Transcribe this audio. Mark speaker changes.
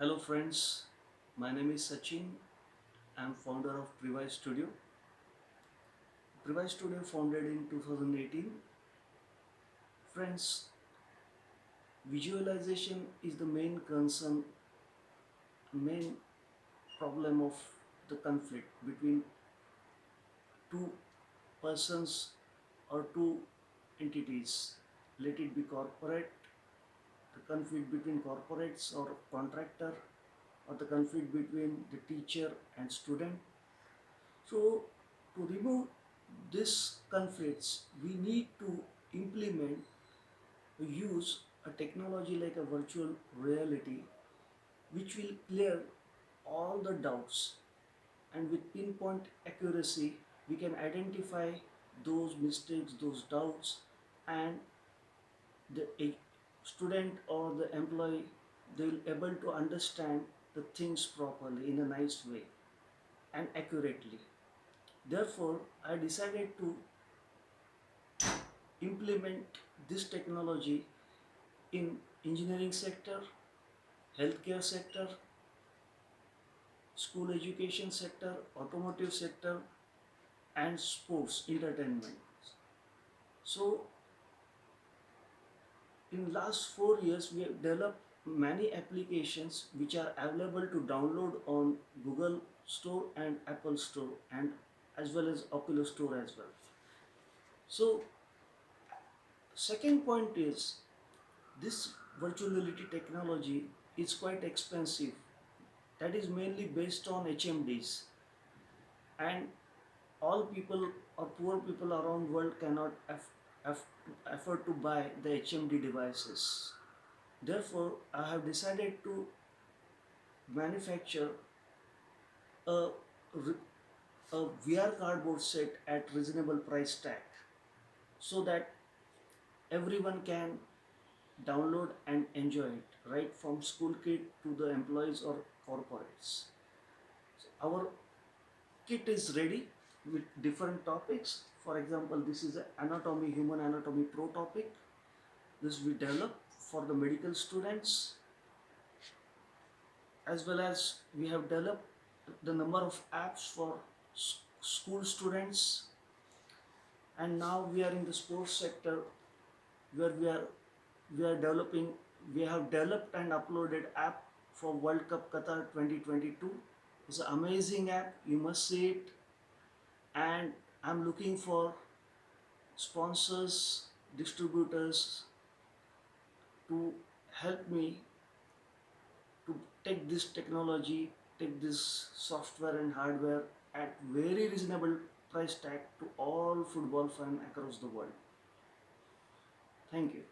Speaker 1: Hello friends, my name is Sachin. I am founder of Previse Studio. Previse Studio founded in 2018. Friends, visualization is the main concern, main problem of the conflict between two persons or two entities. Let it be corporate, the conflict between corporates or contractor, or the conflict between the teacher and student. So, to remove these conflicts, we need to implement use a technology like a virtual reality which will clear all the doubts, and with pinpoint accuracy we can identify those mistakes, those doubts, and the student or the employee, they'll able to understand the things properly in a nice way and accurately. Therefore, I decided to implement this technology in engineering sector, healthcare sector, school education sector, automotive sector, and sports entertainment. So in last 4 years we have developed many applications which are available to download on Google Store and Apple Store, and as well as Oculus Store as well. So second point is, this virtual reality technology is quite expensive. That is mainly based on HMDs, and all people or poor people around the world cannot afford to buy the HMD devices. Therefore, I have decided to manufacture a, a VR cardboard set at reasonable price tag, so that everyone can download and enjoy it, right from school kid to the employees or corporates. So our kit is ready with different topics. For example, this is a anatomy, human anatomy pro topic. This we develop for the medical students, as well as we have developed the number of apps for school students. And now we are in the sports sector, where we are developing, we have developed and uploaded app for World Cup Qatar 2022. It's an amazing app, you must see it. And I'm looking for sponsors, distributors to help me to take this technology, take this software and hardware at very reasonable price tag to all football fans across the world. Thank you.